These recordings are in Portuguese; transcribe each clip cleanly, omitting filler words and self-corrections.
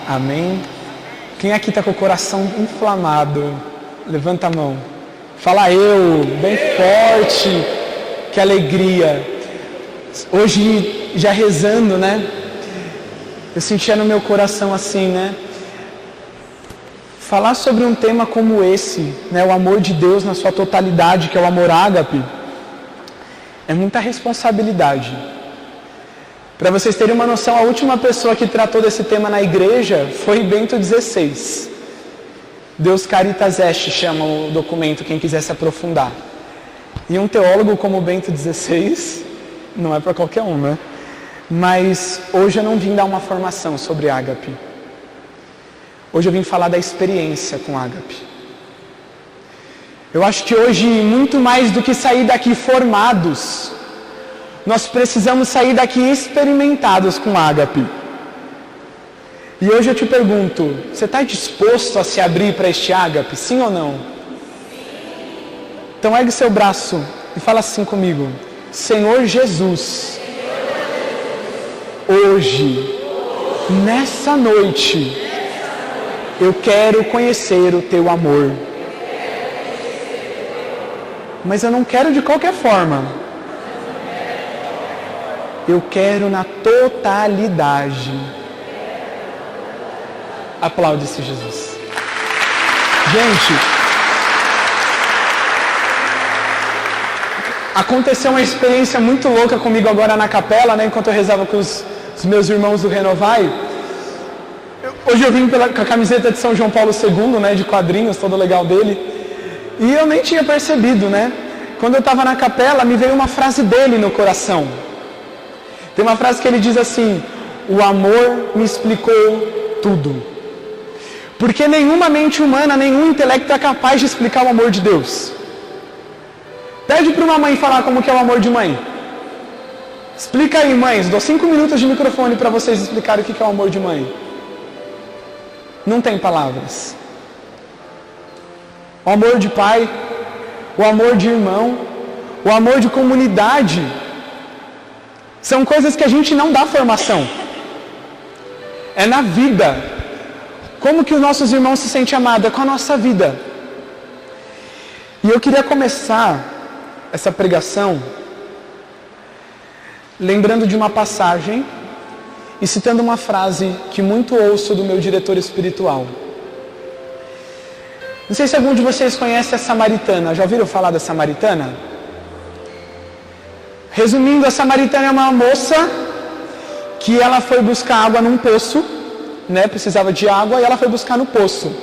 Amém? Quem aqui está com o coração inflamado? Levanta a mão. Fala eu, bem forte. Que alegria. Hoje, já rezando, né? Eu sentia no meu coração assim, né? Falar sobre um tema como esse, né? O amor de Deus na sua totalidade, que é o amor ágape, é muita responsabilidade. Para vocês terem uma noção, a última pessoa que tratou desse tema na igreja foi Bento XVI. Deus Caritas Est chama o documento, quem quiser se aprofundar. E um teólogo como Bento XVI, não é para qualquer um, né? Mas hoje eu não vim dar uma formação sobre ágape. Hoje eu vim falar da experiência com ágape. Eu acho que hoje, muito mais do que sair daqui formados, nós precisamos sair daqui experimentados com ágape. E hoje eu te pergunto, você está disposto a se abrir para este ágape, sim ou não? Então ergue seu braço e fala assim comigo: Senhor Jesus, hoje, nessa noite, eu quero conhecer o Teu amor. Mas eu não quero de qualquer forma. Eu quero na totalidade. Aplaude-se, Jesus. Gente, aconteceu uma experiência muito louca comigo agora na capela, né? Enquanto eu rezava com os meus irmãos do Renovai. Hoje eu vim com a camiseta de São João Paulo II, né? De quadrinhos, todo legal dele. E eu nem tinha percebido, né? Quando eu estava na capela, me veio uma frase dele no coração. Tem uma frase que ele diz assim: o amor me explicou tudo. Porque nenhuma mente humana, nenhum intelecto é capaz de explicar o amor de Deus. Pede para uma mãe falar como que é o amor de mãe. Explica aí, mães. Dou 5 minutos de microfone para vocês explicarem o que é o amor de mãe. Não tem palavras. O amor de pai, o amor de irmão, o amor de comunidade, são coisas que a gente não dá formação. É na vida. Como que os nossos irmãos se sentem amados? É com a nossa vida. E eu queria começar essa pregação lembrando de uma passagem e citando uma frase que muito ouço do meu diretor espiritual. Não sei se algum de vocês conhece a Samaritana. Já ouviram falar da Samaritana? Resumindo, a Samaritana é uma moça que ela foi buscar água num poço, né? Precisava de água e ela foi buscar no poço.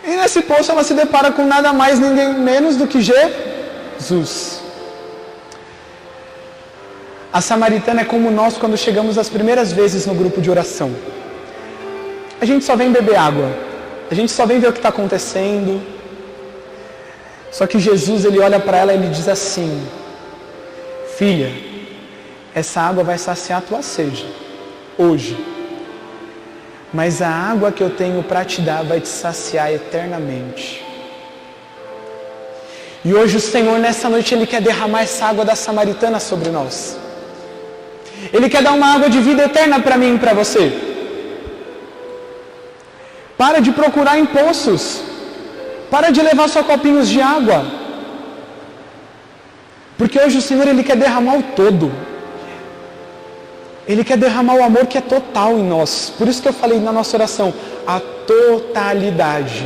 E nesse poço ela se depara com nada mais, ninguém menos do que Jesus. A Samaritana é como nós quando chegamos as primeiras vezes no grupo de oração. A gente só vem beber água. A gente só vem ver o que está acontecendo. Só que Jesus, ele olha para ela e ele diz assim: filha, essa água vai saciar a tua sede hoje. Mas a água que eu tenho para te dar vai te saciar eternamente. E hoje o Senhor, nessa noite, Ele quer derramar essa água da Samaritana sobre nós. Ele quer dar uma água de vida eterna para mim e para você. Para de procurar em poços. Para de levar só copinhos de água. Porque hoje o Senhor, Ele quer derramar o todo. Ele quer derramar o amor que é total em nós. Por isso que eu falei na nossa oração, a totalidade.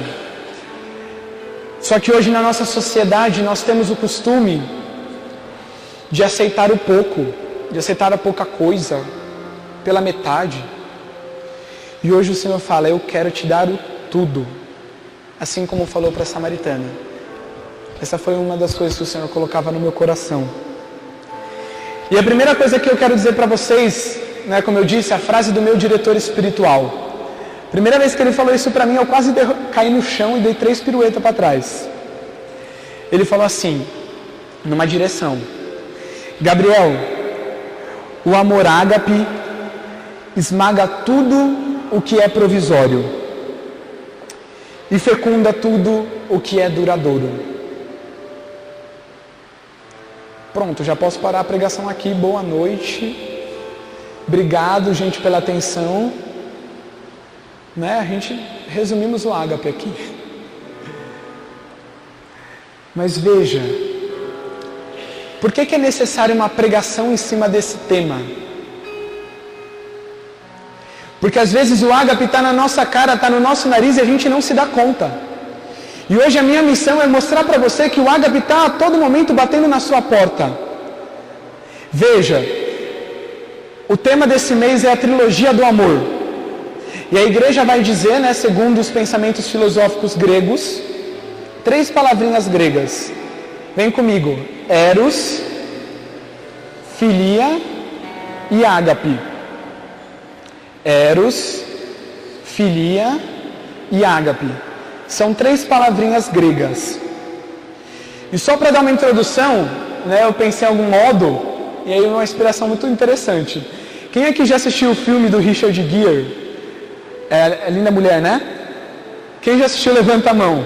Só que hoje na nossa sociedade nós temos o costume de aceitar o pouco, de aceitar a pouca coisa, pela metade. E hoje o Senhor fala: eu quero te dar o tudo. Assim como falou para a Samaritana. Essa foi uma das coisas que o Senhor colocava no meu coração. E a primeira coisa que eu quero dizer para vocês, né, como eu disse, a frase do meu diretor espiritual. Primeira vez que ele falou isso para mim, eu quase caí no chão e dei 3 piruetas para trás. Ele falou assim, numa direção: Gabriel, o amor ágape esmaga tudo o que é provisório e fecunda tudo o que é duradouro. Pronto, já posso parar a pregação aqui. Boa noite. Obrigado, gente, pela atenção. né? A gente resumimos o ágape aqui. Mas veja, por que é necessária uma pregação em cima desse tema? Porque às vezes o ágape está na nossa cara, está no nosso nariz e a gente não se dá conta. E hoje a minha missão é mostrar para você que o ágape está a todo momento batendo na sua porta. Veja, o tema desse mês é a trilogia do amor. E a igreja vai dizer, né, segundo os pensamentos filosóficos gregos, 3 palavrinhas gregas. Vem comigo. Eros, filia e ágape. Eros, filia e ágape. São 3 palavrinhas gregas. E só para dar uma introdução, né, eu pensei em algum modo, e aí uma inspiração muito interessante. Quem aqui já assistiu o filme do Richard Gere? É Linda Mulher, né? Quem já assistiu, levanta a mão.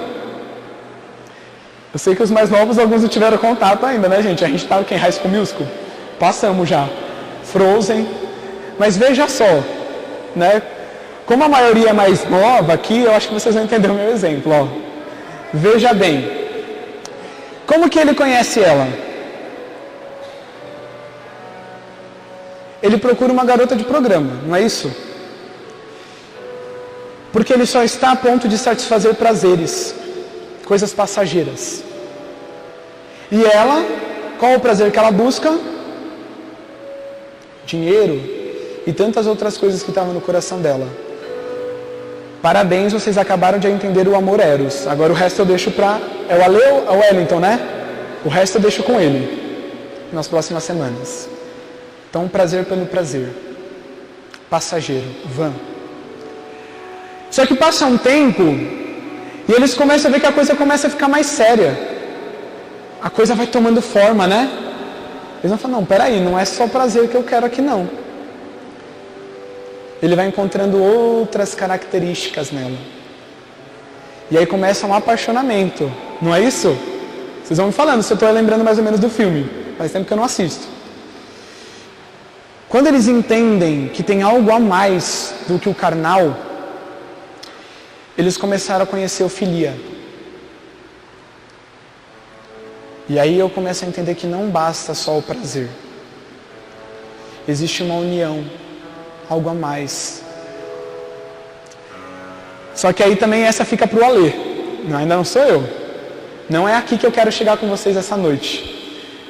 Eu sei que os mais novos, alguns não tiveram contato ainda, né, gente? A gente estava aqui em High School Musical. Passamos já. Frozen. Mas veja só, né? Como a maioria é mais nova aqui, eu acho que vocês vão entender o meu exemplo, ó. Veja bem. Como que ele conhece ela? Ele procura uma garota de programa, não é isso? Porque ele só está a ponto de satisfazer prazeres, coisas passageiras. E ela, qual o prazer que ela busca? Dinheiro e tantas outras coisas que estavam no coração dela. Parabéns, vocês acabaram de entender o amor eros. Agora o resto eu deixo para... É o Ale ou é o Wellington, né? O resto eu deixo com ele nas próximas semanas. Então, prazer pelo prazer. Passageiro, vã. Só que passa um tempo e eles começam a ver que a coisa começa a ficar mais séria. A coisa vai tomando forma, né? Eles vão falar, não, peraí, não é só prazer que eu quero aqui não. Ele vai encontrando outras características nela. E aí começa um apaixonamento, não é isso? Vocês vão me falando se eu estou lembrando mais ou menos do filme. Faz tempo que eu não assisto. Quando eles entendem que tem algo a mais do que o carnal, eles começaram a conhecer o filia. E aí eu começo a entender que não basta só o prazer. Existe uma união, algo a mais. Só que aí também essa fica para o Alê. Ainda não sou eu. Não é aqui que eu quero chegar com vocês essa noite.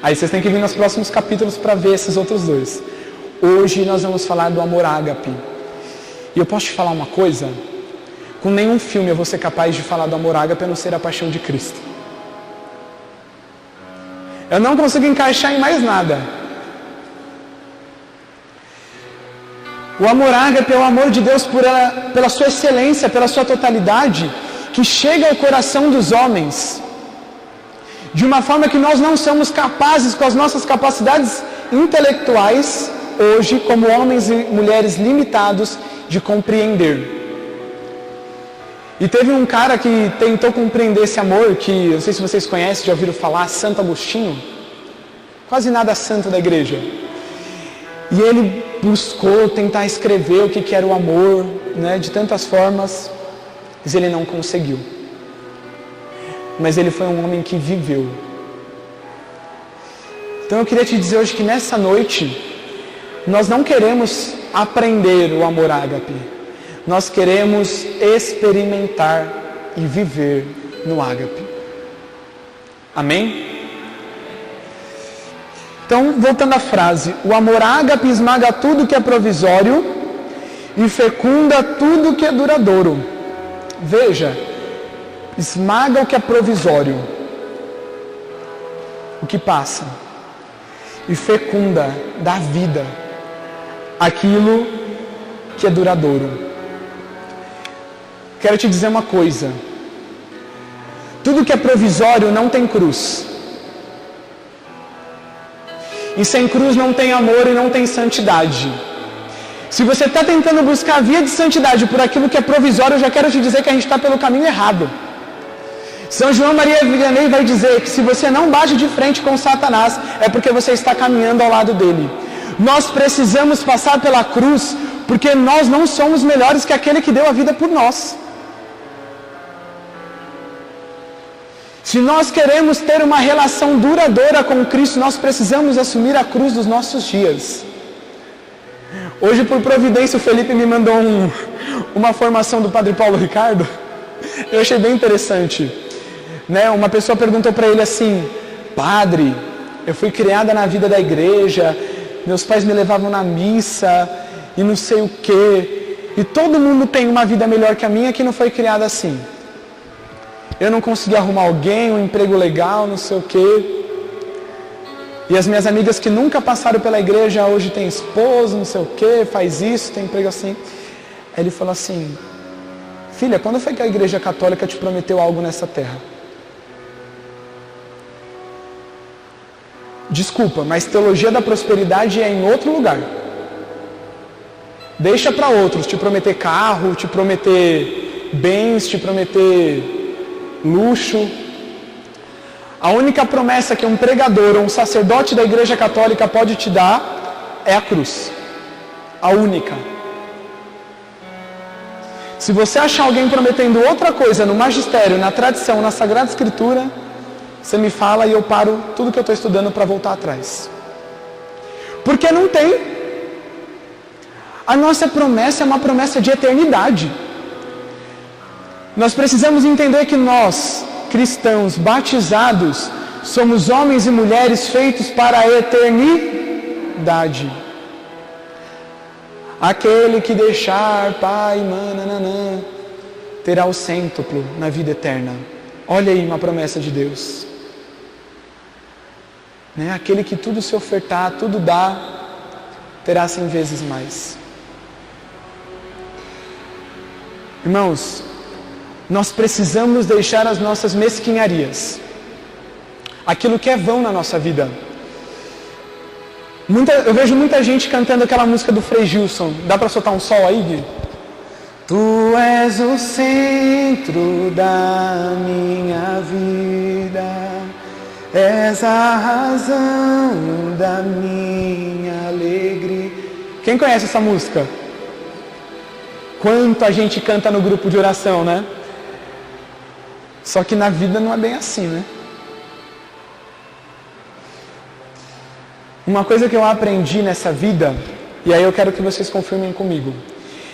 Aí vocês têm que vir nos próximos capítulos para ver esses outros 2. Hoje nós vamos falar do amor ágape. E eu posso te falar uma coisa? Com nenhum filme eu vou ser capaz de falar do amor ágape a não ser a paixão de Cristo. Eu não consigo encaixar em mais nada. O amor ágape é o amor de Deus pela sua excelência, pela sua totalidade, que chega ao coração dos homens de uma forma que nós não somos capazes, com as nossas capacidades intelectuais, hoje, como homens e mulheres limitados, de compreender. E teve um cara que tentou compreender esse amor, que, não sei se vocês conhecem, já ouviram falar, Santo Agostinho. Quase nada santo da igreja. E ele buscou tentar escrever o que era o amor, né, de tantas formas, mas ele não conseguiu. Mas ele foi um homem que viveu. Então eu queria te dizer hoje que nessa noite, nós não queremos aprender o amor ágape. Nós queremos experimentar e viver no ágape. Amém? Então, voltando à frase, o amor ágape esmaga tudo que é provisório e fecunda tudo que é duradouro. Veja, esmaga o que é provisório, o que passa, e fecunda, dá vida, aquilo que é duradouro. Quero te dizer uma coisa, tudo que é provisório não tem cruz. E sem cruz não tem amor e não tem santidade. Se você está tentando buscar a via de santidade por aquilo que é provisório, eu já quero te dizer que a gente está pelo caminho errado. São João Maria Vianney vai dizer que se você não bate de frente com Satanás, é porque você está caminhando ao lado dele. Nós precisamos passar pela cruz porque nós não somos melhores que aquele que deu a vida por nós. Se nós queremos ter uma relação duradoura com Cristo, nós precisamos assumir a cruz dos nossos dias. Hoje, por providência, o Felipe me mandou uma formação do Padre Paulo Ricardo. Eu achei bem interessante. Né? Uma pessoa perguntou para ele assim: Padre, eu fui criada na vida da igreja, meus pais me levavam na missa e não sei o quê, e todo mundo tem uma vida melhor que a minha que não foi criada assim. Eu não consegui arrumar alguém, um emprego legal, não sei o quê. E as minhas amigas que nunca passaram pela igreja hoje têm esposo, não sei o quê, faz isso, tem emprego assim. Aí ele falou assim: filha, quando foi que a igreja católica te prometeu algo nessa terra? Desculpa, mas teologia da prosperidade é em outro lugar. Deixa para outros te prometer carro, te prometer bens, te prometer luxo. A única promessa que um pregador ou um sacerdote da igreja católica pode te dar é a cruz. A única. Se você achar alguém prometendo outra coisa no magistério, na tradição, na Sagrada Escritura, você me fala e eu paro tudo que eu estou estudando para voltar atrás. Porque não tem. A nossa promessa é uma promessa de eternidade. Nós precisamos entender que nós, cristãos batizados, somos homens e mulheres feitos para a eternidade. Aquele que deixar pai, mãe, nananã, terá o cêntuplo na vida eterna. Olha aí uma promessa de Deus. Né? Aquele que tudo se ofertar, tudo dá, terá 100 vezes mais. Irmãos, nós precisamos deixar as nossas mesquinharias, aquilo que é vão na nossa vida. Eu vejo muita gente cantando aquela música do Frei Gilson. Dá para soltar um sol aí, Gui? Tu és o centro da minha vida, és a razão da minha alegria. Quem conhece essa música? Quanto a gente canta no grupo de oração, né? Só que na vida não é bem assim, né? Uma coisa que eu aprendi nessa vida, e aí eu quero que vocês confirmem comigo,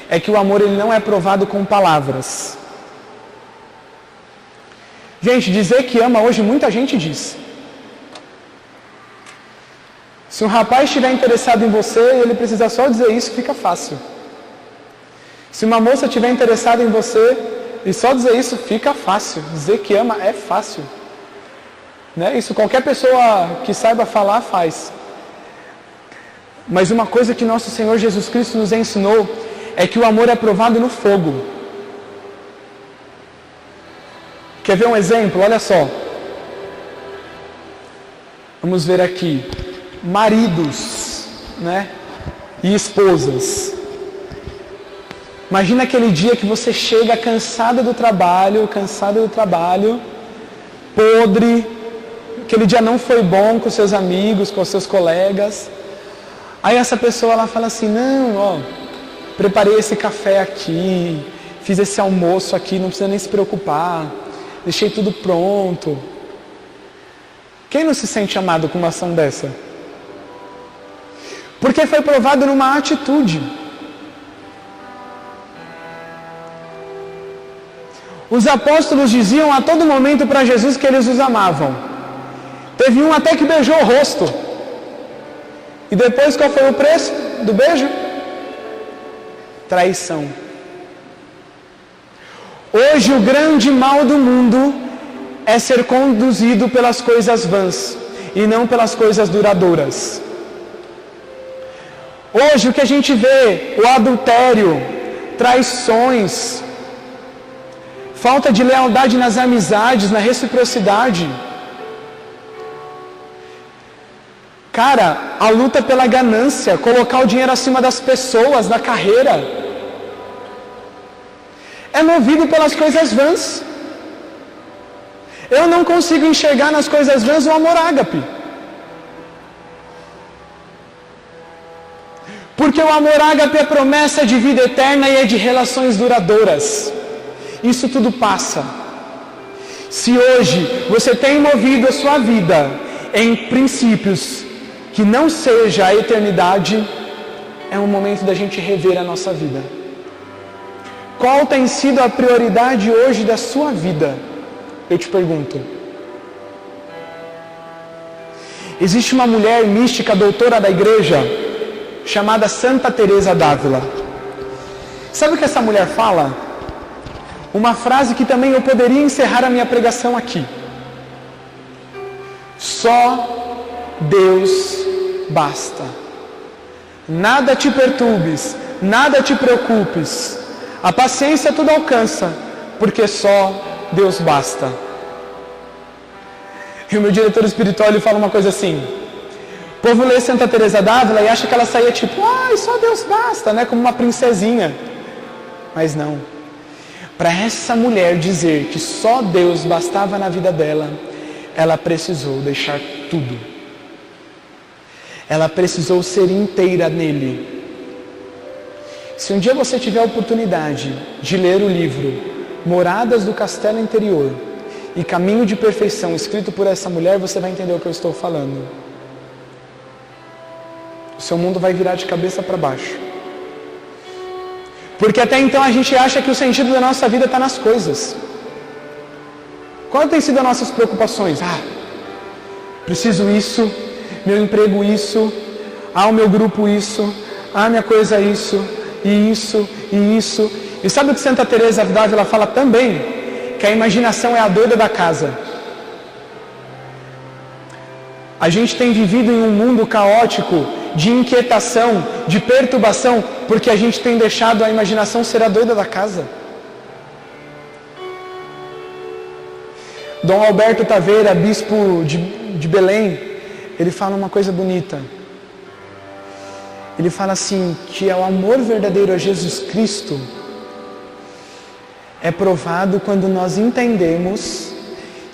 é que o amor ele não é provado com palavras. Gente, dizer que ama hoje muita gente diz. Se um rapaz estiver interessado em você e ele precisar só dizer isso, fica fácil. Se uma moça estiver interessada em você e só dizer isso, fica fácil. Dizer que ama é fácil. Né? Isso qualquer pessoa que saiba falar faz. Mas uma coisa que nosso Senhor Jesus Cristo nos ensinou é que o amor é provado no fogo. Quer ver um exemplo? Olha só. Vamos ver aqui. Maridos, né? E esposas. Imagina aquele dia que você chega cansado do trabalho, podre, aquele dia não foi bom com seus amigos, com seus colegas. Aí essa pessoa ela fala assim: não, ó, preparei esse café aqui, fiz esse almoço aqui, não precisa nem se preocupar, deixei tudo pronto. Quem não se sente amado com uma ação dessa? Porque foi provado numa atitude. Os apóstolos diziam a todo momento para Jesus que eles os amavam. Teve um até que beijou o rosto. E depois qual foi o preço do beijo? Traição. Hoje o grande mal do mundo é ser conduzido pelas coisas vãs e não pelas coisas duradouras. Hoje o que a gente vê, o adultério, traições, falta de lealdade nas amizades, na reciprocidade. Cara, a luta pela ganância, colocar o dinheiro acima das pessoas, da carreira, é movido pelas coisas vãs. Eu não consigo enxergar nas coisas vãs o amor ágape. Porque o amor ágape é promessa de vida eterna e é de relações duradouras. Isso tudo passa. Se hoje você tem movido a sua vida em princípios que não seja a eternidade, é um momento da gente rever a nossa vida. Qual tem sido a prioridade hoje da sua vida? Eu te pergunto. Existe uma mulher mística, doutora da igreja, chamada Santa Teresa d'Ávila. Sabe o que essa mulher fala? Uma frase que também eu poderia encerrar a minha pregação aqui. Só Deus basta. Nada te perturbes, nada te preocupes. A paciência tudo alcança, porque só Deus basta. E o meu diretor espiritual ele fala uma coisa assim: o povo lê Santa Teresa d'Ávila e acha que ela saía tipo, só Deus basta, né? Como uma princesinha. Mas não. Para essa mulher dizer que só Deus bastava na vida dela, ela precisou deixar tudo. Ela precisou ser inteira nele. Se um dia você tiver a oportunidade de ler o livro Moradas do Castelo Interior e Caminho de Perfeição, escrito por essa mulher, você vai entender o que eu estou falando. O seu mundo vai virar de cabeça para baixo. Porque até então a gente acha que o sentido da nossa vida está nas coisas. Quais têm sido as nossas preocupações? Preciso isso, meu emprego isso, o meu grupo isso, minha coisa isso, e isso, e isso. E sabe o que Santa Teresa d'Ávila fala também? Que a imaginação é a doida da casa. A gente tem vivido em um mundo caótico, de inquietação, de perturbação, porque a gente tem deixado a imaginação ser a doida da casa. Dom Alberto Taveira, bispo de Belém, ele fala uma coisa bonita. Ele fala assim, que o amor verdadeiro a Jesus Cristo é provado quando nós entendemos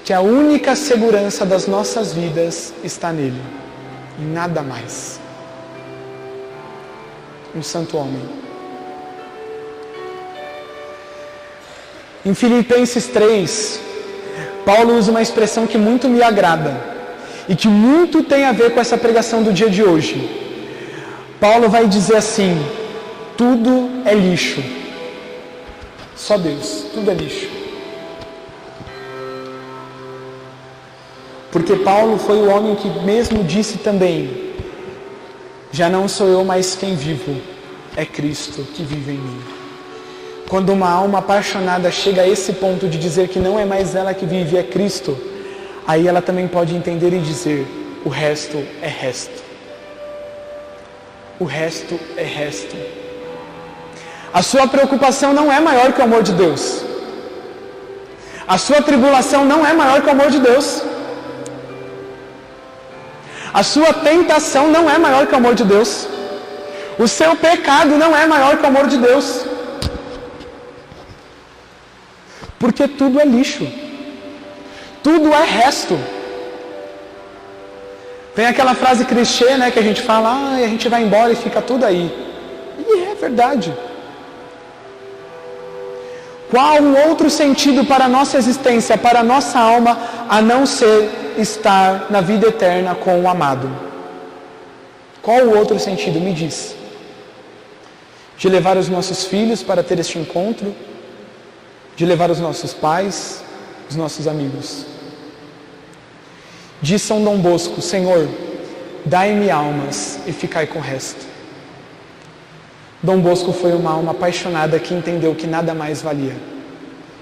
que a única segurança das nossas vidas está nele, e nada mais. Um santo homem. Em Filipenses 3, Paulo usa uma expressão que muito me agrada e que muito tem a ver com essa pregação do dia de hoje. Paulo vai dizer assim: tudo é lixo. Só Deus, tudo é lixo. Porque Paulo foi o homem que mesmo disse também: já não sou eu mais quem vivo, é Cristo que vive em mim. Quando uma alma apaixonada chega a esse ponto de dizer que não é mais ela que vive, é Cristo, aí ela também pode entender e dizer: o resto é resto. O resto é resto. A sua preocupação não é maior que o amor de Deus. A sua tribulação não é maior que o amor de Deus. A sua tentação não é maior que o amor de Deus. O seu pecado não é maior que o amor de Deus. Porque tudo é lixo. Tudo é resto. Tem aquela frase clichê, né, que a gente fala: a gente vai embora e fica tudo aí. E é verdade. Qual um outro sentido para a nossa existência, para a nossa alma, a não ser estar na vida eterna com o amado? Qual o outro sentido? Me diz. De levar os nossos filhos para ter este encontro? De levar os nossos pais, os nossos amigos? Diz São Dom Bosco: Senhor, dai-me almas e ficai com o resto. Dom Bosco foi uma alma apaixonada que entendeu que nada mais valia,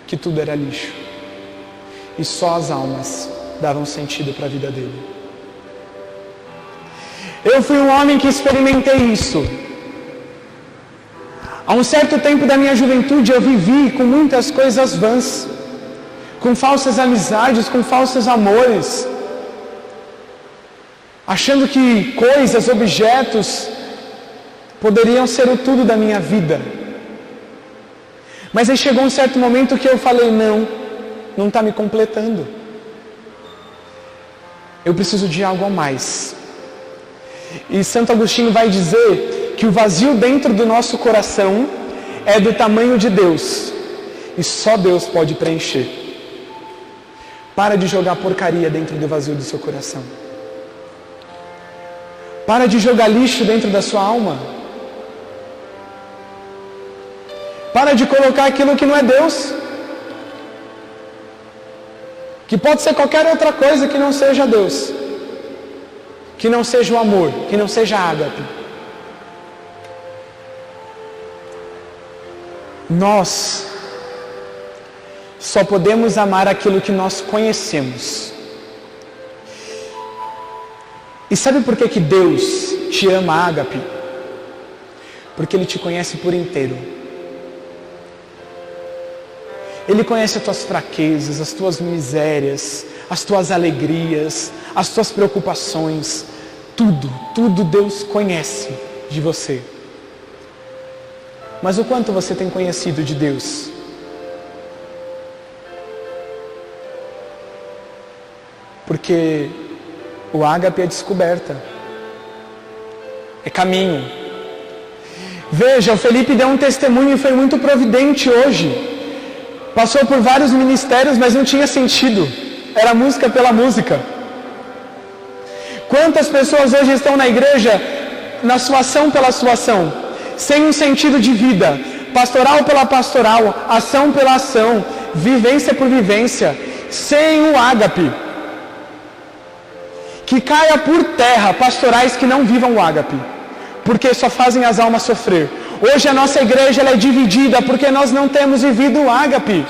que tudo era lixo. E só as almas davam sentido para a vida dele. Eu fui um homem que experimentei isso. Há um certo tempo da minha juventude eu vivi com muitas coisas vãs, com falsas amizades, com falsos amores, achando que coisas, objetos poderiam ser o tudo da minha vida. Mas aí chegou um certo momento que eu falei: não está me completando. Eu preciso de algo a mais. E Santo Agostinho vai dizer que o vazio dentro do nosso coração é do tamanho de Deus e só Deus pode preencher. Para de jogar porcaria dentro do vazio do seu coração. Para de jogar lixo dentro da sua alma. Para de colocar aquilo que não é Deus. Que pode ser qualquer outra coisa que não seja Deus. Que não seja o amor, que não seja a ágape. Nós só podemos amar aquilo que nós conhecemos. E sabe por que Deus te ama, ágape? Porque Ele te conhece por inteiro. Ele conhece as tuas fraquezas, as tuas misérias, as tuas alegrias, as tuas preocupações. Tudo Deus conhece de você. Mas o quanto você tem conhecido de Deus? Porque o ágape é descoberta. É caminho. Veja, o Felipe deu um testemunho e foi muito providente hoje. Passou por vários ministérios, mas não tinha sentido. Era música pela música. Quantas pessoas hoje estão na igreja, na sua ação pela sua ação, sem um sentido de vida, pastoral pela pastoral, ação pela ação, vivência por vivência, sem o ágape. Que caia por terra pastorais que não vivam o ágape, porque só fazem as almas sofrer. Hoje a nossa igreja ela é dividida porque nós não temos vivido o ágape.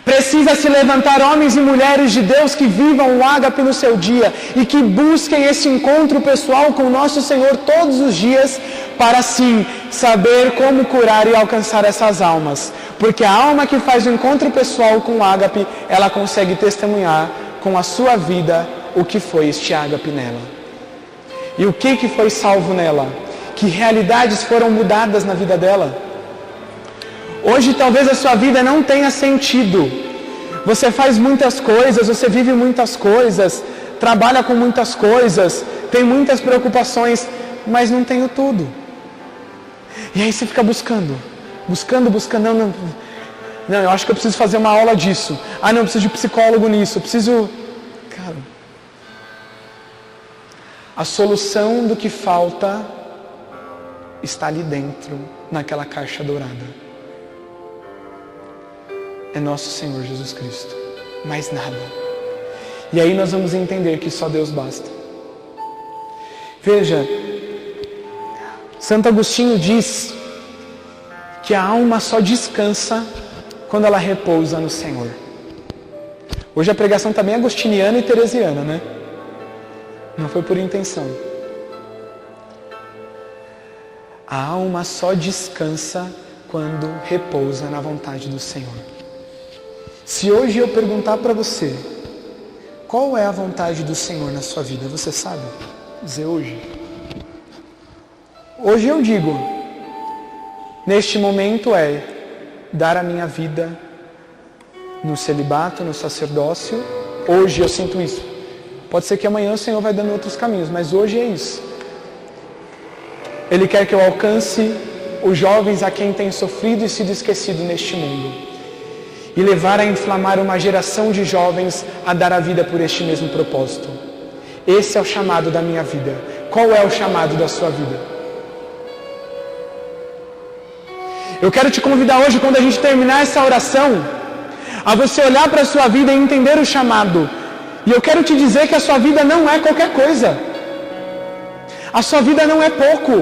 Precisa se levantar homens e mulheres de Deus que vivam o ágape no seu dia e que busquem esse encontro pessoal com o nosso Senhor todos os dias para sim saber como curar e alcançar essas almas. Porque a alma que faz o encontro pessoal com o ágape, ela consegue testemunhar com a sua vida o que foi este ágape nela. E o que foi salvo nela? Que realidades foram mudadas na vida dela? Hoje talvez a sua vida não tenha sentido. Você faz muitas coisas, você vive muitas coisas, trabalha com muitas coisas, tem muitas preocupações, mas não tenho tudo. E aí você fica buscando. Não, eu acho que eu preciso fazer uma aula disso. Ah, não, eu preciso de psicólogo nisso, eu preciso... Cara, a solução do que falta está ali dentro, naquela caixa dourada. É nosso Senhor Jesus Cristo, mais nada. E aí nós vamos entender que só Deus basta. Veja, Santo Agostinho diz que a alma só descansa quando ela repousa no Senhor. Hoje a pregação está bem agostiniana e teresiana, né? Não foi por intenção. A alma só descansa quando repousa na vontade do Senhor. Se hoje eu perguntar para você, qual é a vontade do Senhor na sua vida, você sabe dizer hoje? Hoje eu digo, neste momento é dar a minha vida no celibato, no sacerdócio. Hoje eu sinto isso. Pode ser que amanhã o Senhor vai dando outros caminhos, mas hoje é isso. Ele quer que eu alcance os jovens a quem tem sofrido e sido esquecido neste mundo. E levar a inflamar uma geração de jovens a dar a vida por este mesmo propósito. Esse é o chamado da minha vida. Qual é o chamado da sua vida? Eu quero te convidar hoje, quando a gente terminar essa oração, a você olhar para a sua vida e entender o chamado. E eu quero te dizer que a sua vida não é qualquer coisa. A sua vida não é pouco.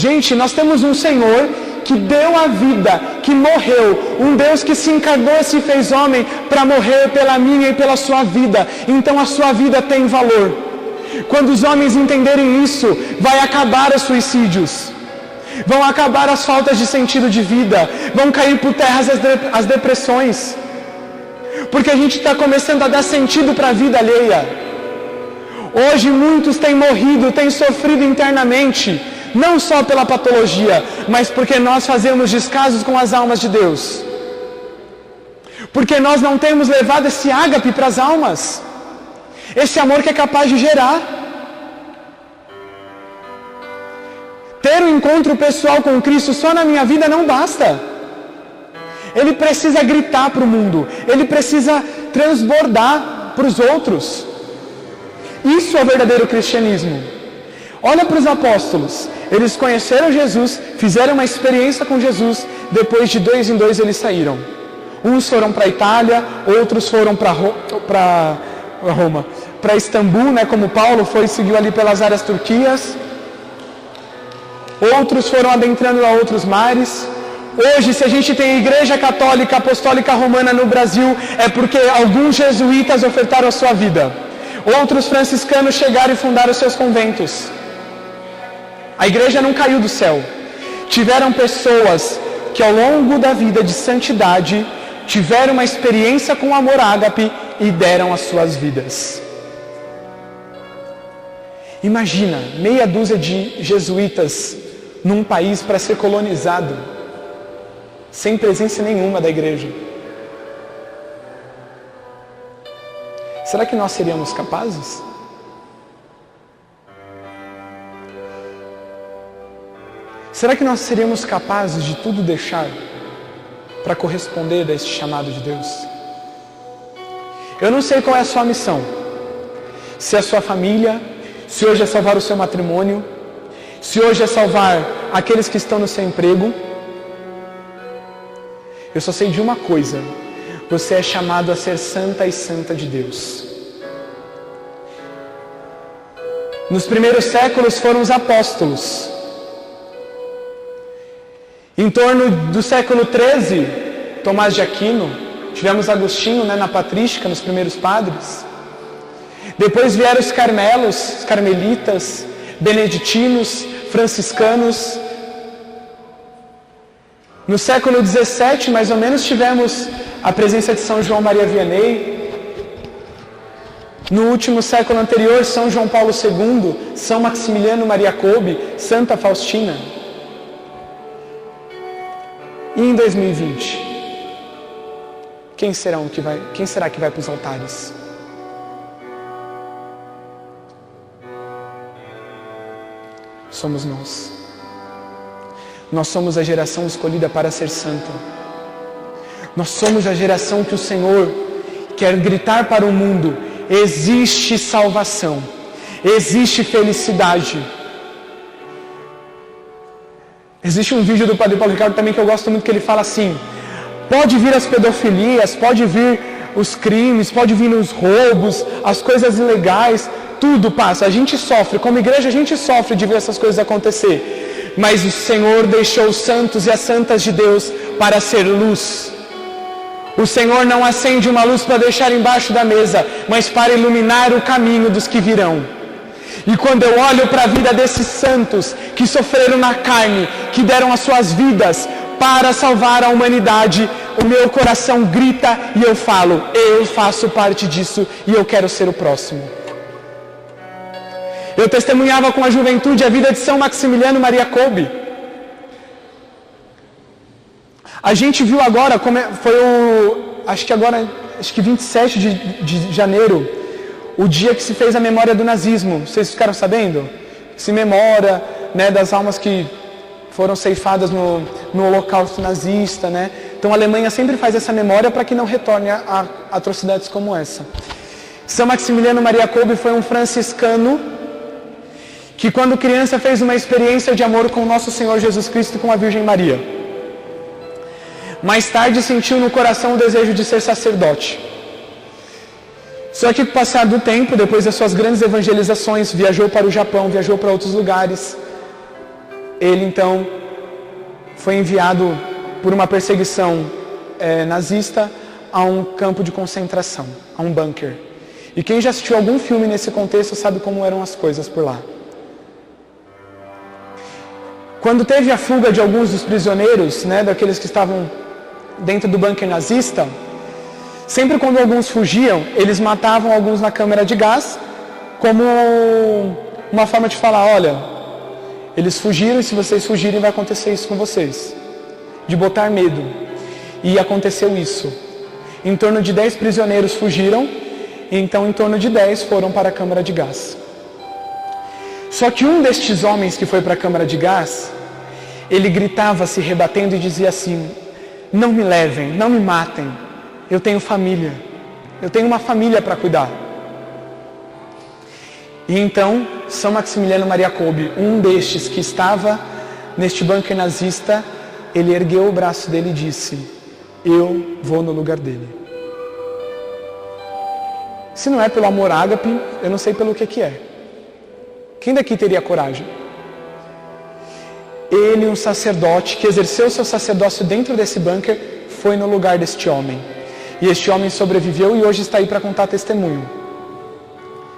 Gente, nós temos um Senhor que deu a vida, que morreu, um Deus que se encarnou e se fez homem para morrer pela minha e pela sua vida. Então a sua vida tem valor. Quando os homens entenderem isso, vai acabar os suicídios, vão acabar as faltas de sentido de vida, vão cair por terra as depressões, porque a gente está começando a dar sentido para a vida alheia. Hoje muitos têm morrido, têm sofrido internamente, não só pela patologia, mas porque nós fazemos descasos com as almas de Deus. Porque nós não temos levado esse ágape para as almas. Esse amor que é capaz de gerar. Ter um encontro pessoal com Cristo só na minha vida não basta. Ele precisa gritar para o mundo. Ele precisa transbordar para os outros. Isso é o verdadeiro cristianismo. Olha para os apóstolos. Eles conheceram Jesus, fizeram uma experiência com Jesus. Depois de 2 em 2 eles saíram. Uns foram para a Itália, outros foram para Roma, para Istambul, né, como Paulo foi e seguiu ali pelas áreas turquias. Outros foram adentrando a outros mares. Hoje, se a gente tem a Igreja Católica Apostólica Romana no Brasil, é porque alguns jesuítas ofertaram a sua vida. Outros franciscanos chegaram e fundaram seus conventos. A igreja não caiu do céu. Tiveram pessoas que ao longo da vida de santidade tiveram uma experiência com o amor ágape e deram as suas vidas. Imagina, meia dúzia de jesuítas num país para ser colonizado, sem presença nenhuma da igreja. Será que nós seríamos capazes? Será que nós seríamos capazes de tudo deixar para corresponder a este chamado de Deus? Eu não sei qual é a sua missão. Se é a sua família, se hoje é salvar o seu matrimônio, se hoje é salvar aqueles que estão no seu emprego. Eu só sei de uma coisa: você é chamado a ser santa e santa de Deus. Nos primeiros séculos foram os apóstolos. Em torno do século XIII, Tomás de Aquino, tivemos Agostinho, né, na patrística, nos primeiros padres. Depois vieram os carmelos, os carmelitas, beneditinos, franciscanos. No século XVII, mais ou menos, tivemos a presença de São João Maria Vianney. No último século anterior, São João Paulo II, São Maximiliano Maria Kolbe, Santa Faustina. E em 2020, quem será que vai para os altares? Somos nós. Nós somos a geração escolhida para ser santa. Nós somos a geração que o Senhor quer gritar para o mundo: existe salvação, existe felicidade. Existe um vídeo do Padre Paulo Ricardo também que eu gosto muito, que ele fala assim: pode vir as pedofilias, pode vir os crimes, pode vir os roubos, as coisas ilegais, tudo passa. A gente sofre, como igreja a gente sofre de ver essas coisas acontecer. Mas o Senhor deixou os santos e as santas de Deus para ser luz. O Senhor não acende uma luz para deixar embaixo da mesa, mas para iluminar o caminho dos que virão. E quando eu olho para a vida desses santos que sofreram na carne, que deram as suas vidas para salvar a humanidade, o meu coração grita e eu falo: eu faço parte disso e eu quero ser o próximo. Eu testemunhava com a juventude a vida de São Maximiliano Maria Kolbe. A gente viu agora, acho que 27 de janeiro, o dia que se fez a memória do nazismo. Vocês ficaram sabendo? Se memora, né, das almas que foram ceifadas no holocausto nazista, né? Então a Alemanha sempre faz essa memória para que não retorne a atrocidades como essa. São Maximiliano Maria Kolbe foi um franciscano que, quando criança, fez uma experiência de amor com o nosso Senhor Jesus Cristo e com a Virgem Maria. Mais tarde sentiu no coração o desejo de ser sacerdote. Só que, com o passar do tempo, depois das suas grandes evangelizações, viajou para o Japão, viajou para outros lugares. Ele então foi enviado por uma perseguição nazista a um campo de concentração, a um bunker. E quem já assistiu algum filme nesse contexto sabe como eram as coisas por lá. Quando teve a fuga de alguns dos prisioneiros, né, daqueles que estavam dentro do bunker nazista, sempre quando alguns fugiam, eles matavam alguns na câmara de gás, como uma forma de falar: olha, eles fugiram e se vocês fugirem vai acontecer isso com vocês. De botar medo. E aconteceu isso. Em torno de 10 prisioneiros fugiram então em torno de 10 foram para a câmara de gás. Só que um destes homens que foi para a câmara de gás, ele gritava se rebatendo e dizia assim: não me levem, não me matem, eu tenho família, eu tenho uma família para cuidar. E então, São Maximiliano Maria Kolbe, um destes que estava neste bunker nazista, ele ergueu o braço dele e disse: eu vou no lugar dele. Se não é pelo amor ágape, eu não sei pelo que é. Quem daqui teria coragem? Ele, um sacerdote que exerceu seu sacerdócio dentro desse bunker, foi no lugar deste homem. E este homem sobreviveu e hoje está aí para contar testemunho.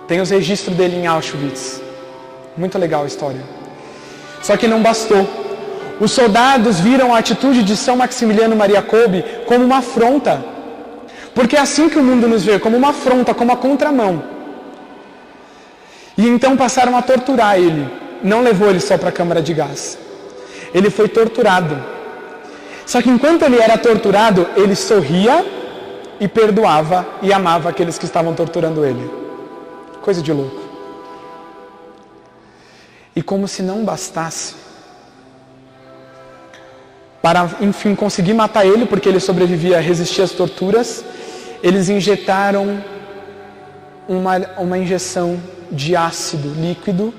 Tem os registros dele em Auschwitz. Muito legal a história. Só que não bastou. Os soldados viram a atitude de São Maximiliano Maria Kolbe como uma afronta. Porque é assim que o mundo nos vê, como uma afronta, como uma contramão. E então passaram a torturar ele. Não levou ele só para a câmara de gás. Ele foi torturado. Só que enquanto ele era torturado, ele sorria e perdoava e amava aqueles que estavam torturando ele. Coisa de louco. E como se não bastasse, para enfim conseguir matar ele, porque ele sobrevivia a resistir às torturas, eles injetaram uma injeção de ácido líquido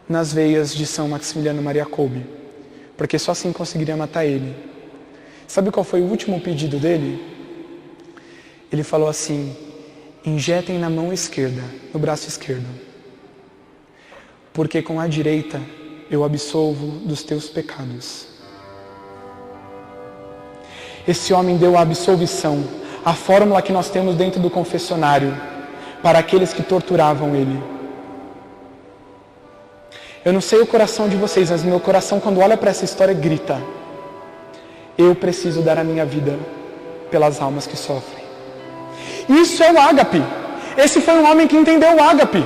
nas veias de São Maximiliano Maria Kolbe, porque só assim conseguiria matar ele. Sabe qual foi o último pedido dele? Ele falou assim: injetem na mão esquerda, no braço esquerdo, porque com a direita eu absolvo dos teus pecados. Esse homem deu a absolvição, a fórmula que nós temos dentro do confessionário, para aqueles que torturavam ele. Eu não sei o coração de vocês, mas meu coração, quando olha para essa história, grita: eu preciso dar a minha vida pelas almas que sofrem. Isso é o ágape. Esse foi um homem que entendeu o ágape.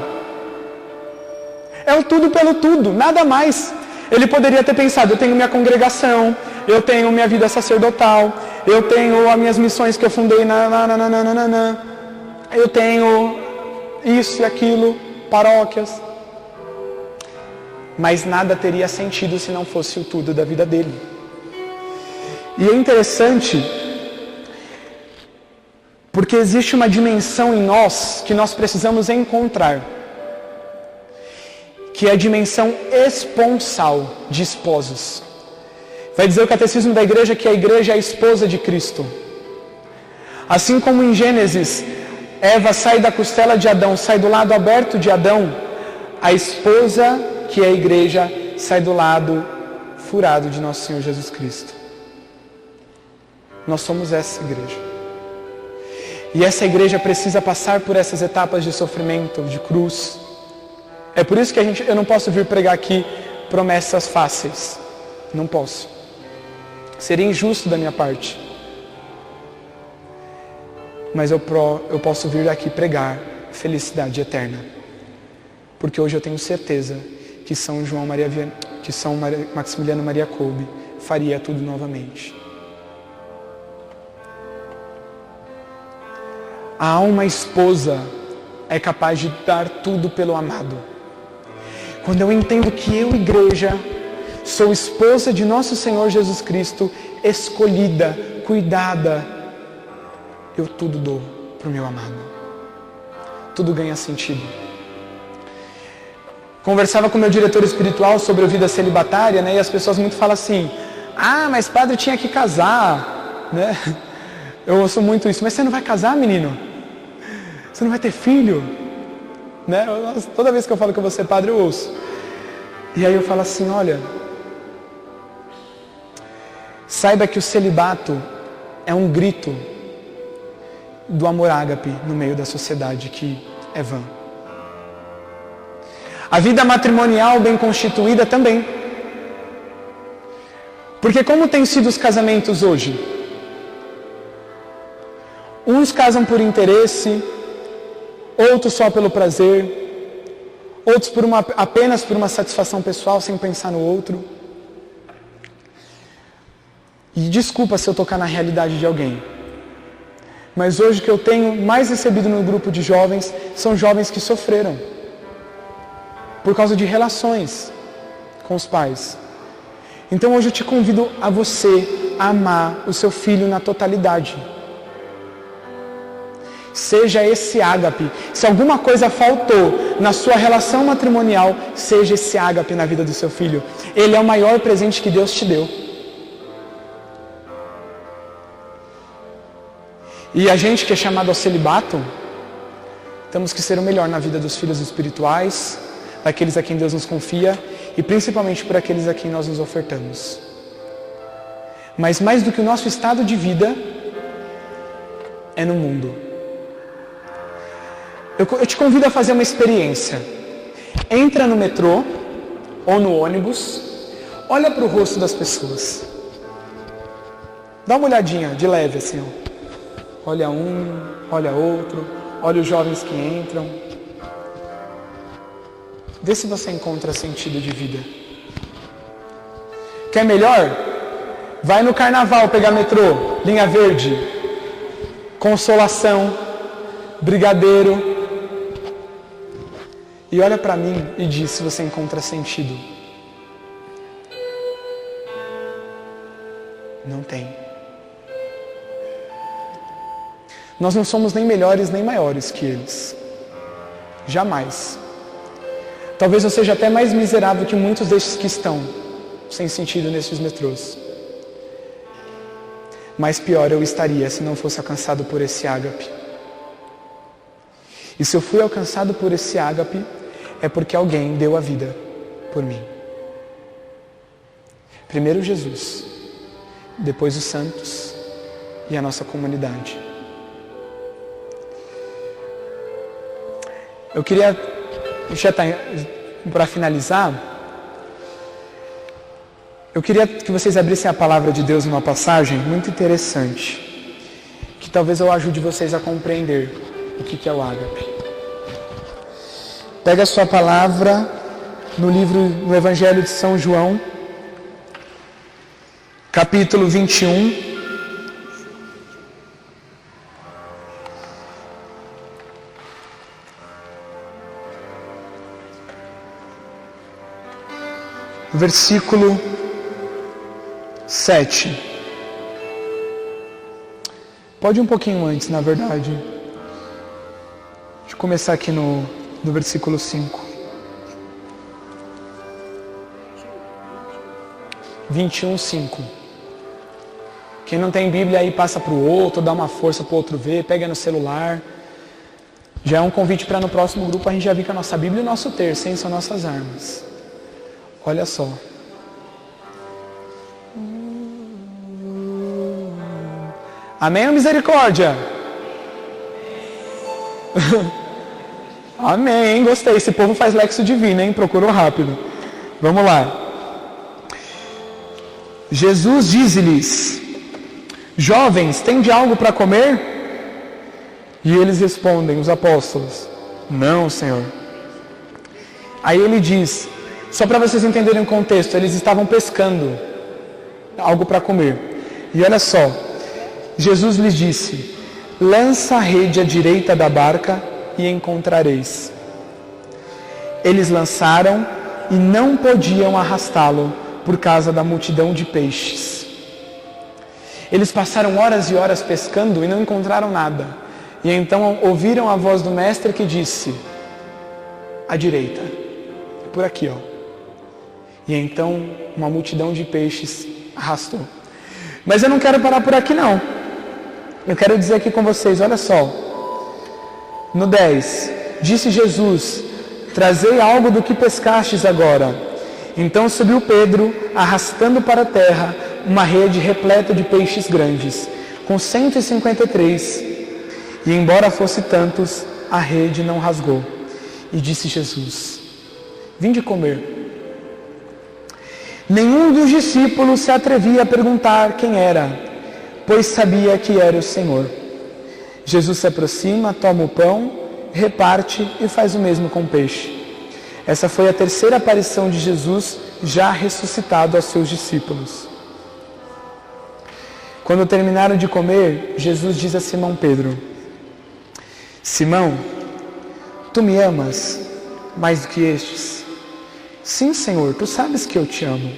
É o tudo pelo tudo, nada mais. Ele poderia ter pensado: eu tenho minha congregação, eu tenho minha vida sacerdotal, eu tenho as minhas missões que eu fundei, eu tenho isso e aquilo, paróquias. Mas nada teria sentido se não fosse o tudo da vida dele. E é interessante, porque existe uma dimensão em nós que nós precisamos encontrar, que é a dimensão esponsal de esposos. Vai dizer o catecismo da igreja que a igreja é a esposa de Cristo. Assim como em Gênesis, Eva sai da costela de Adão, sai do lado aberto de Adão, a esposa, que é a igreja, sai do lado furado de nosso Senhor Jesus Cristo. Nós somos essa igreja. E essa igreja precisa passar por essas etapas de sofrimento, de cruz. É por isso que eu não posso vir pregar aqui promessas fáceis. Não posso. Seria injusto da minha parte. Mas eu posso vir aqui pregar felicidade eterna. Porque hoje eu tenho certeza que São Maximiliano Maria Kolbe faria tudo novamente. A alma esposa é capaz de dar tudo pelo amado. Quando eu entendo que eu, igreja, sou esposa de nosso Senhor Jesus Cristo, escolhida, cuidada, eu tudo dou para o meu amado. Tudo ganha sentido. Conversava com meu diretor espiritual sobre a vida celibatária, né? E as pessoas muito falam assim: ah, mas padre tinha que casar, né? Eu ouço muito isso. Mas você não vai casar, menino? Você não vai ter filho? Né? Toda vez que eu falo que eu vou ser padre, eu ouço. E aí eu falo assim: olha, saiba que o celibato é um grito do amor ágape no meio da sociedade que é vã. A vida matrimonial bem constituída também. Porque como têm sido os casamentos hoje? Uns casam por interesse, outros só pelo prazer, outros apenas por uma satisfação pessoal, sem pensar no outro. E desculpa se eu tocar na realidade de alguém, Mas hoje o que eu tenho mais recebido no grupo de jovens são jovens que sofreram por causa de relações com os pais. Então hoje eu te convido a você a amar o seu filho na totalidade. Seja esse ágape. Se alguma coisa faltou na sua relação matrimonial, seja esse ágape na vida do seu filho. Ele é o maior presente que Deus te deu. E a gente que é chamado ao celibato, temos que ser o melhor na vida dos filhos espirituais, daqueles a quem Deus nos confia e principalmente por aqueles a quem nós nos ofertamos. Mas mais do que o nosso estado de vida, é no mundo. Eu te convido a fazer uma experiência. Entra no metrô ou no ônibus, olha para o rosto das pessoas. Dá uma olhadinha de leve assim, ó. Olha um, olha outro, olha os jovens que entram. Vê se você encontra sentido de vida. Quer melhor? Vai no carnaval pegar metrô, linha verde, Consolação, Brigadeiro. E olha para mim e diz se você encontra sentido. Não tem. Nós não somos nem melhores nem maiores que eles. Jamais. Talvez eu seja até mais miserável que muitos destes que estão sem sentido nesses metrôs. Mas pior eu estaria se não fosse alcançado por esse ágape. E se eu fui alcançado por esse ágape, é porque alguém deu a vida por mim. Primeiro Jesus, depois os santos e a nossa comunidade. Eu queria, para finalizar, eu queria que vocês abrissem a palavra de Deus numa passagem muito interessante, que talvez eu ajude vocês a compreender o que é o ágape. Pega a sua palavra no Evangelho de São João, capítulo 21. Versículo 7. Pode um pouquinho antes, na verdade. Deixa eu começar aqui no versículo 5. 21:5. Quem não tem Bíblia aí passa para o outro, dá uma força para o outro ver, pega no celular. Já é um convite para no próximo grupo a gente já vir com a nossa Bíblia e o nosso terço, hein? São nossas armas. Olha só. Amém ou misericórdia? Amém, hein? Gostei. Esse povo faz lexo divino, hein? Procurou rápido. Vamos lá. Jesus diz-lhes: jovens, tende algo para comer? E eles respondem, os apóstolos: não, Senhor. Aí ele diz, só para vocês entenderem o contexto, eles estavam pescando algo para comer. E olha só, Jesus lhes disse: lança a rede à direita da barca e encontrareis. Eles lançaram e não podiam arrastá-lo por causa da multidão de peixes. Eles passaram horas e horas pescando e não encontraram nada. E então ouviram a voz do mestre que disse: à direita, por aqui, ó. E então uma multidão de peixes arrastou. Mas eu não quero parar por aqui não. Eu quero dizer aqui com vocês, olha só. No 10, disse Jesus: trazei algo do que pescastes agora. Então subiu Pedro, arrastando para a terra uma rede repleta de peixes grandes, com 153. E embora fosse tantos, a rede não rasgou. E disse Jesus: vinde comer. Nenhum dos discípulos se atrevia a perguntar quem era, pois sabia que era o Senhor. Jesus se aproxima, toma o pão, reparte e faz o mesmo com o peixe. Essa foi a terceira aparição de Jesus já ressuscitado aos seus discípulos. Quando terminaram de comer, Jesus diz a Simão Pedro: Simão, tu me amas mais do que estes? Sim, Senhor, tu sabes que eu te amo.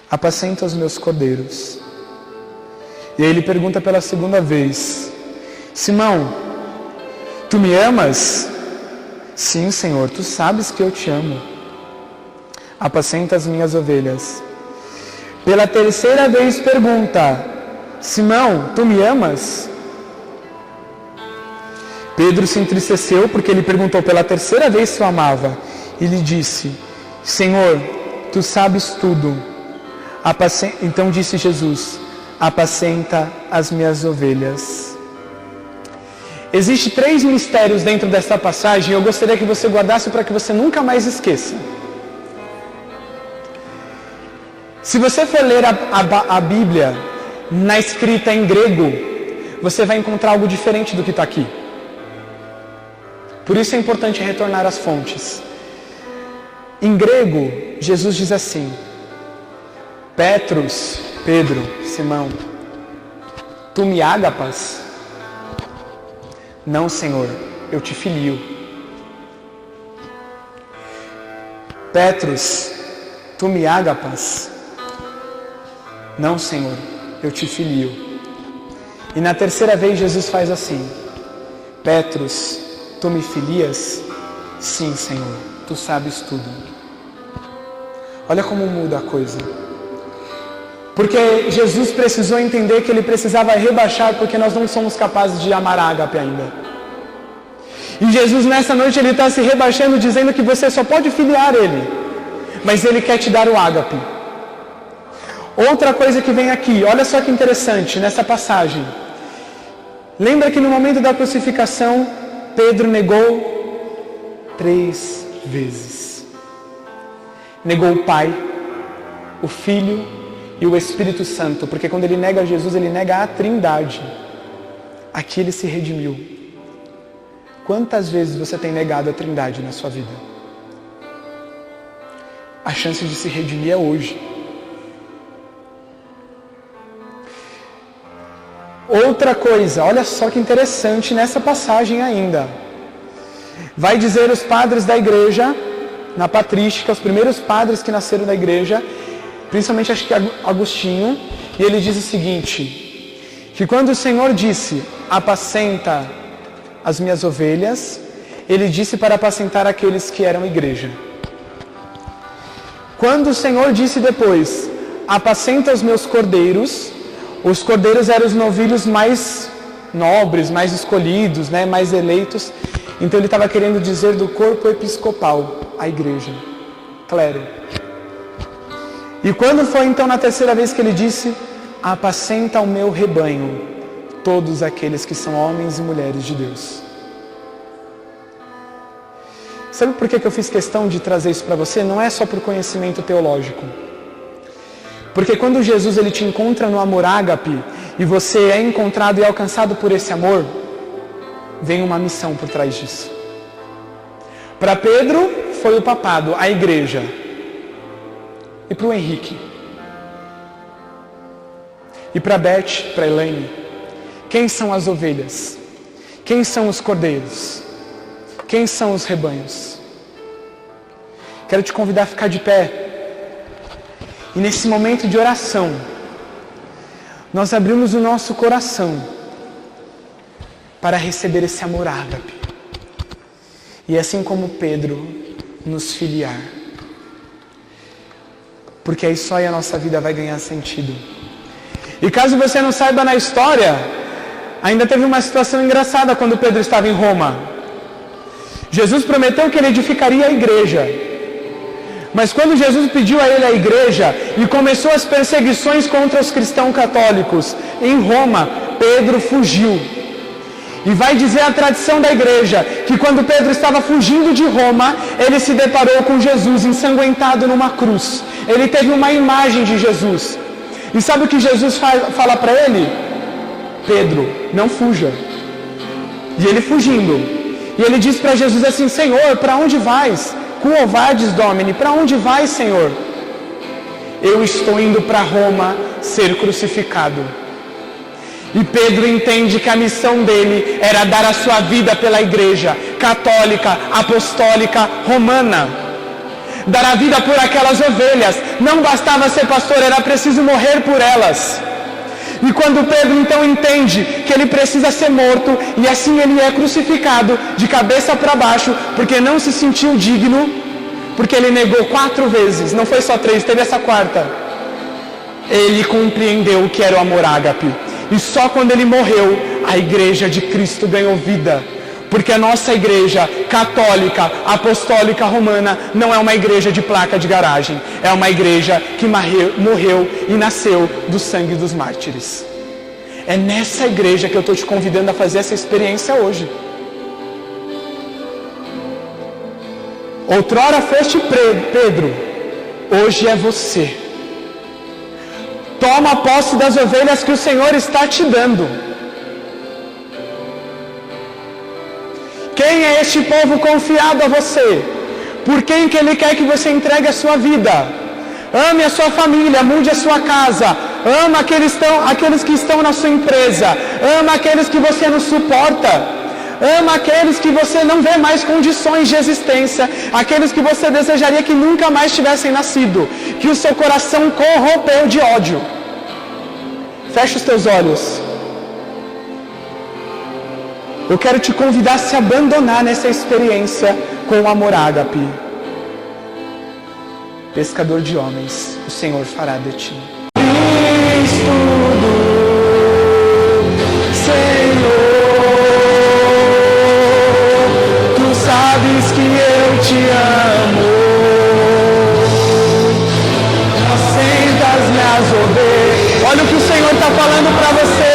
Apacenta os meus cordeiros. E aí ele pergunta pela segunda vez: Simão, tu me amas? Sim, Senhor, tu sabes que eu te amo. Apacenta as minhas ovelhas. Pela terceira vez pergunta: Simão, tu me amas? Pedro se entristeceu porque ele perguntou pela terceira vez se o amava. E lhe disse: Senhor, tu sabes tudo. Então disse Jesus: apacenta as minhas ovelhas. Existem 3 mistérios dentro dessa passagem e eu gostaria que você guardasse para que você nunca mais esqueça. Se você for ler a Bíblia na escrita em grego, você vai encontrar algo diferente do que está aqui. Por isso é importante retornar às fontes. Em grego, Jesus diz assim: Petros, Pedro, Simão, tu me agapas? Não, Senhor, eu te filio. Petros, tu me agapas? Não, Senhor, eu te filio. E na terceira vez Jesus faz assim: Petros, tu me filias? Sim, Senhor, tu sabes tudo. Olha como muda a coisa. Porque Jesus precisou entender que ele precisava rebaixar, porque nós não somos capazes de amar ágape ainda. E Jesus nessa noite ele está se rebaixando, dizendo que você só pode filiar ele, mas ele quer te dar o ágape. Outra coisa que vem aqui, olha só que interessante nessa passagem. Lembra que no momento da crucificação, Pedro negou 3 vezes. Negou o Pai, o Filho e o Espírito Santo, porque quando ele nega Jesus, ele nega a Trindade. Aqui ele se redimiu. Quantas vezes você tem negado a Trindade na sua vida? A chance de se redimir é hoje. Outra coisa, olha só que interessante nessa passagem ainda. Vai dizer os padres da igreja, na patrística, os primeiros padres que nasceram da igreja, principalmente acho que Agostinho, e ele diz o seguinte, que quando o Senhor disse, apacenta as minhas ovelhas, ele disse para apacentar aqueles que eram igreja. Quando o Senhor disse depois, apacenta os meus cordeiros, os cordeiros eram os novilhos mais nobres, mais escolhidos, né, mais eleitos. Então ele estava querendo dizer do corpo episcopal, a igreja, clero. E quando foi então na terceira vez que ele disse, apacenta o meu rebanho, todos aqueles que são homens e mulheres de Deus. Sabe por que eu fiz questão de trazer isso para você? Não é só por conhecimento teológico. Porque quando Jesus ele te encontra no amor ágape, e você é encontrado e alcançado por esse amor, vem uma missão por trás disso. Para Pedro foi o papado, a igreja. E para o Henrique. E para Beth, para Elaine. Quem são as ovelhas? Quem são os cordeiros? Quem são os rebanhos? Quero te convidar a ficar de pé. E nesse momento de oração, nós abrimos o nosso coração para receber esse amor ágape. E assim como Pedro, nos filiar. Porque aí só aí a nossa vida vai ganhar sentido. E caso você não saiba na história, ainda teve uma situação engraçada quando Pedro estava em Roma. Jesus prometeu que ele edificaria a igreja. Mas quando Jesus pediu a ele a igreja e começou as perseguições contra os cristãos católicos em Roma, Pedro fugiu. E vai dizer a tradição da igreja que quando Pedro estava fugindo de Roma, ele se deparou com Jesus ensanguentado numa cruz. Ele teve uma imagem de Jesus. E sabe o que Jesus fala para ele? Pedro, não fuja. E ele fugindo. E ele diz para Jesus assim, Senhor, para onde vais? Quo vadis, Domine, para onde vai, Senhor? eu estou indo para Roma ser crucificado. E Pedro entende que a missão dele era dar a sua vida pela igreja católica, apostólica, romana. Dar a vida por aquelas ovelhas. Não bastava ser pastor, era preciso morrer por elas. E quando Pedro então entende que ele precisa ser morto, e assim ele é crucificado de cabeça para baixo, porque não se sentiu digno, porque ele negou 4 vezes, não foi só 3, teve essa quarta. Ele compreendeu o que era o amor ágape. E só quando ele morreu, a igreja de Cristo ganhou vida. Porque a nossa igreja católica, apostólica, romana, não é uma igreja de placa de garagem. É uma igreja que morreu e nasceu do sangue dos mártires. É nessa igreja que eu estou te convidando a fazer essa experiência hoje. Outrora foste Pedro, hoje é você. Toma posse das ovelhas que o Senhor está te dando. Quem é este povo confiado a você? Por quem que Ele quer que você entregue a sua vida? Ame a sua família, mude a sua casa. Ama aqueles que estão na sua empresa. Ama aqueles que você não suporta. Ama aqueles que você não vê mais condições de existência. Aqueles que você desejaria que nunca mais tivessem nascido. Que o seu coração corrompeu de ódio. Fecha os teus olhos. Eu quero te convidar a se abandonar nessa experiência com o amor ágape. Pescador de homens, o Senhor fará de ti. Cristo, Senhor, tu sabes que eu te amo. Apacenta as minhas ovelhas. Olha o que o Senhor está falando para você.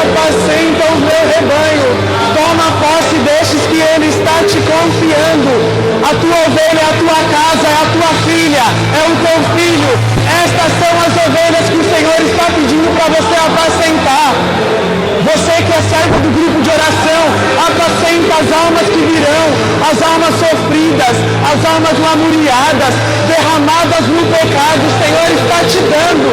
Apacenta o meu rebanho. Toma posse destes que Ele está te confiando. A tua ovelha é a tua casa, é a tua filha, é o teu filho. Estas são as ovelhas que o Senhor está pedindo para você apacentar. Você que é servo do grupo de oração, apacenta as almas que virão, as almas sofridas, as almas lamuriadas, derramadas no pecado. O Senhor está te dando.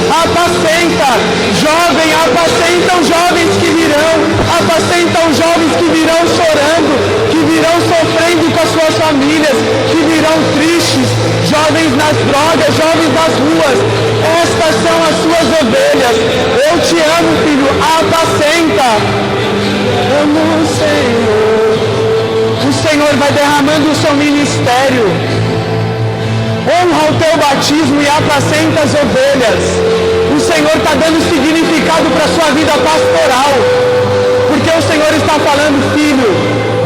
Apacenta, jovem, apacenta os jovens que virão, apacenta os jovens que virão chorando, que virão sofrendo com as suas famílias, que virão tristes, jovens nas drogas, jovens nas ruas. Estas são as suas ovelhas. Eu te amo, filho, apacenta. Amo o Senhor. O Senhor vai derramando o seu ministério. Honra o teu batismo e apacenta as ovelhas. O Senhor está dando significado para a sua vida pastoral. Porque o Senhor está falando, filho,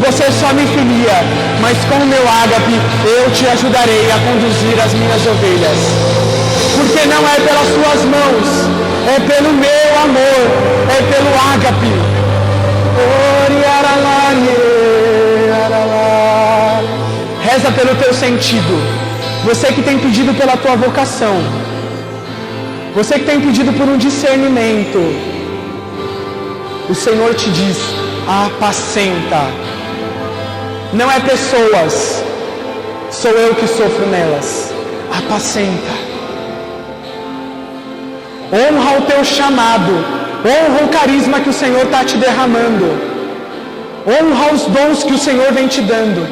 você só me filia, mas com o meu ágape eu te ajudarei a conduzir as minhas ovelhas. Porque não é pelas suas mãos, é pelo meu amor, é pelo ágape. Reza pelo teu sentido. Você que tem pedido pela tua vocação. Você que tem pedido por um discernimento. O Senhor te diz, apacenta. Não é pessoas, sou eu que sofro nelas. Apacenta. Honra o teu chamado. Honra o carisma que o Senhor está te derramando. Honra os dons que o Senhor vem te dando.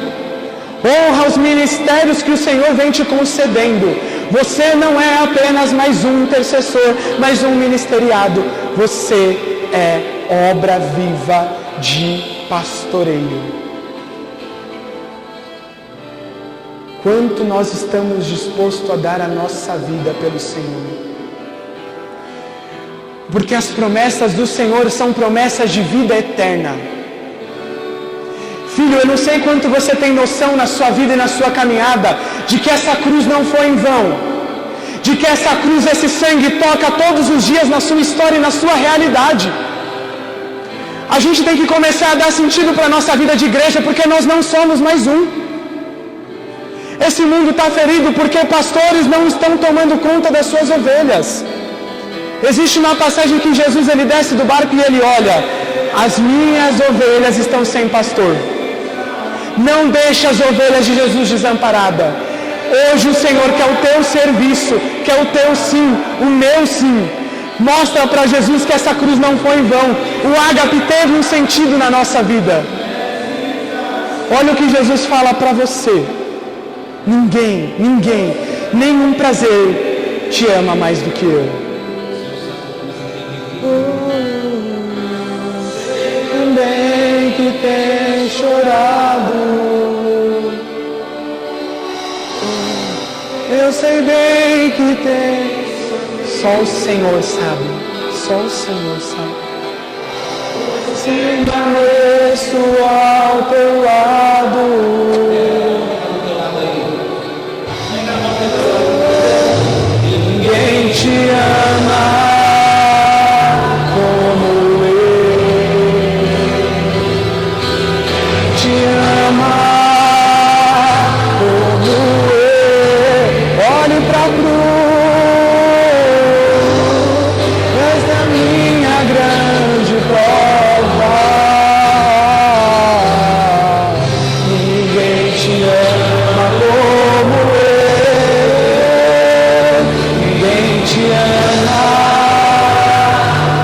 Honra os ministérios que o Senhor vem te concedendo. Você não é apenas mais um intercessor, mais um ministeriado. Você é obra viva de pastoreio. Quanto nós estamos dispostos a dar a nossa vida pelo Senhor? Porque as promessas do Senhor são promessas de vida eterna. Filho, eu não sei quanto você tem noção na sua vida e na sua caminhada de que essa cruz não foi em vão. De que essa cruz, esse sangue toca todos os dias na sua história e na sua realidade. A gente tem que começar a dar sentido para a nossa vida de igreja, porque nós não somos mais um. Esse mundo está ferido porque pastores não estão tomando conta das suas ovelhas. Existe uma passagem que Jesus ele desce do barco e ele olha: as minhas ovelhas estão sem pastor. Não deixe as ovelhas de Jesus desamparadas. Hoje o Senhor quer o teu serviço, quer o teu sim, o meu sim. Mostra para Jesus que essa cruz não foi em vão. O ágape teve um sentido na nossa vida. Olha o que Jesus fala para você. Ninguém, nenhum prazer te ama mais do que eu. Também que tem chorado, eu sei bem que tem. Só o Senhor sabe, só o Senhor sabe. Se estou ao teu lado, ninguém te ama como eu. Te ama como eu. Olhe para a cruz, esta é a minha grande prova. Ninguém te ama como eu. Ninguém te ama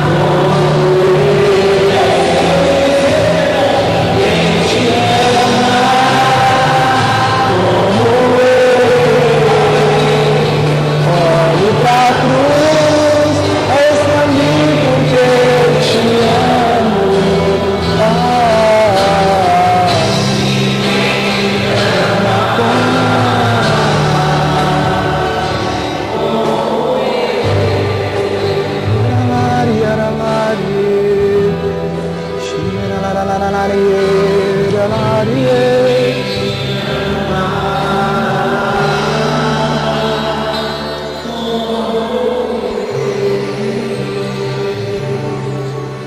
como eu. Ninguém te ama como eu. Olhe para a cruz, esse é mim porque eu te amo.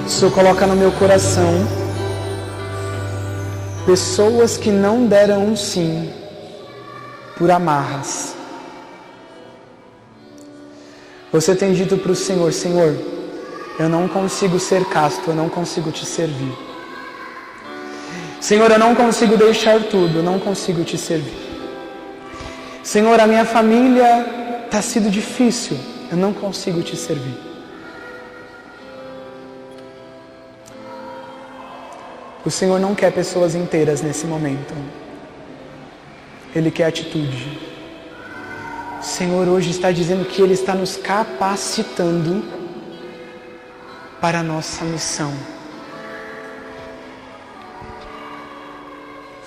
O Senhor coloca no meu coração pessoas que não deram um sim por amarras. Você tem dito para o Senhor: Senhor, eu não consigo ser casto, eu não consigo te servir. Senhor, eu não consigo deixar tudo, eu não consigo te servir. Senhor, a minha família está sendo difícil, eu não consigo te servir. O Senhor não quer pessoas inteiras nesse momento. Ele quer atitude. O Senhor hoje está dizendo que Ele está nos capacitando para a nossa missão.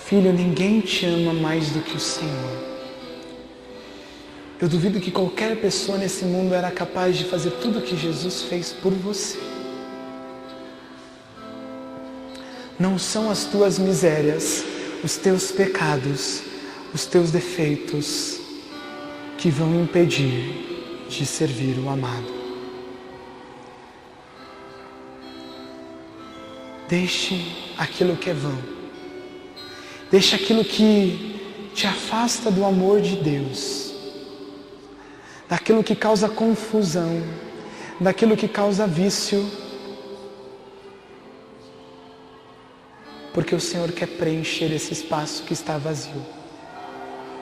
Filho, ninguém te ama mais do que o Senhor. Eu duvido que qualquer pessoa nesse mundo era capaz de fazer tudo o que Jesus fez por você. Não são as tuas misérias, os teus pecados, os teus defeitos que vão impedir de servir o amado. Deixe aquilo que é vão. Deixe aquilo que te afasta do amor de Deus. Daquilo que causa confusão, daquilo que causa vício. Porque o Senhor quer preencher esse espaço que está vazio,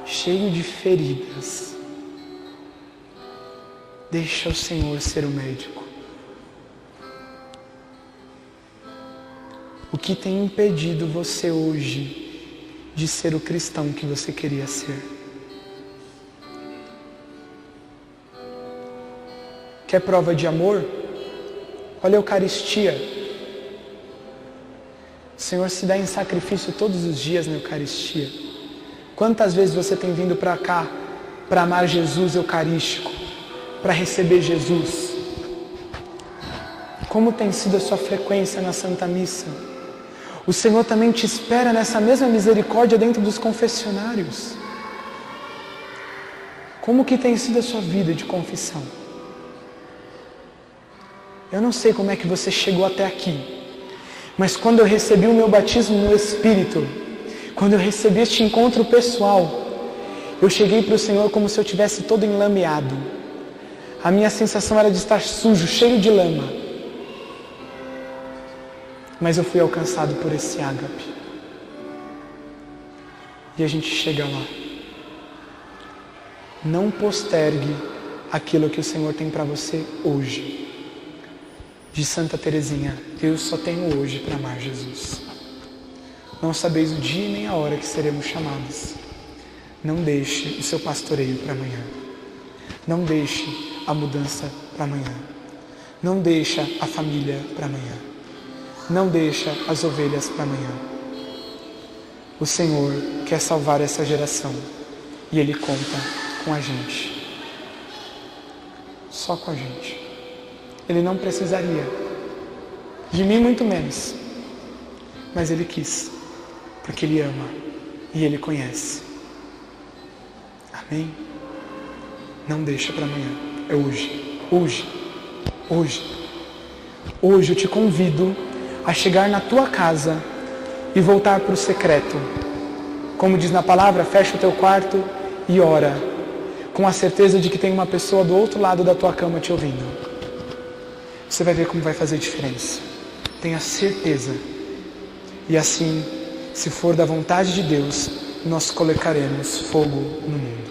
cheio de feridas. Deixa o Senhor ser o médico. O que tem impedido você hoje de ser o cristão que você queria ser? Quer prova de amor? Olha a Eucaristia. O Senhor se dá em sacrifício todos os dias na Eucaristia. Quantas vezes você tem vindo para cá para amar Jesus eucarístico, para receber Jesus? Como tem sido a sua frequência na Santa Missa? O Senhor também te espera nessa mesma misericórdia dentro dos confessionários. Como que tem sido a sua vida de confissão? Eu não sei como é que você chegou até aqui. Mas quando eu recebi o meu batismo no Espírito, quando eu recebi este encontro pessoal, eu cheguei para o Senhor como se eu tivesse todo enlameado. A minha sensação era de estar sujo, cheio de lama. Mas eu fui alcançado por esse ágape. E a gente chega lá. Não postergue aquilo que o Senhor tem para você hoje. De Santa Teresinha, eu só tenho hoje para amar Jesus. Não sabeis o dia nem a hora que seremos chamados. Não deixe o seu pastoreio para amanhã. Não deixe a mudança para amanhã. Não deixa a família para amanhã. Não deixa as ovelhas para amanhã. O Senhor quer salvar essa geração e Ele conta com a gente. Só com a gente. Ele não precisaria. De mim muito menos. Mas Ele quis. Porque Ele ama. E Ele conhece. Amém? Não deixa para amanhã. É hoje. Hoje. Hoje. Hoje eu te convido a chegar na tua casa e voltar para o secreto. Como diz na palavra, fecha o teu quarto e ora. Com a certeza de que tem uma pessoa do outro lado da tua cama te ouvindo. Você vai ver como vai fazer diferença. Tenha certeza. E assim, se for da vontade de Deus, nós colocaremos fogo no mundo.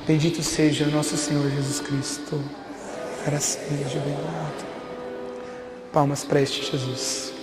Bendito seja o nosso Senhor Jesus Cristo. Para sempre, bendito. Palmas para este Jesus.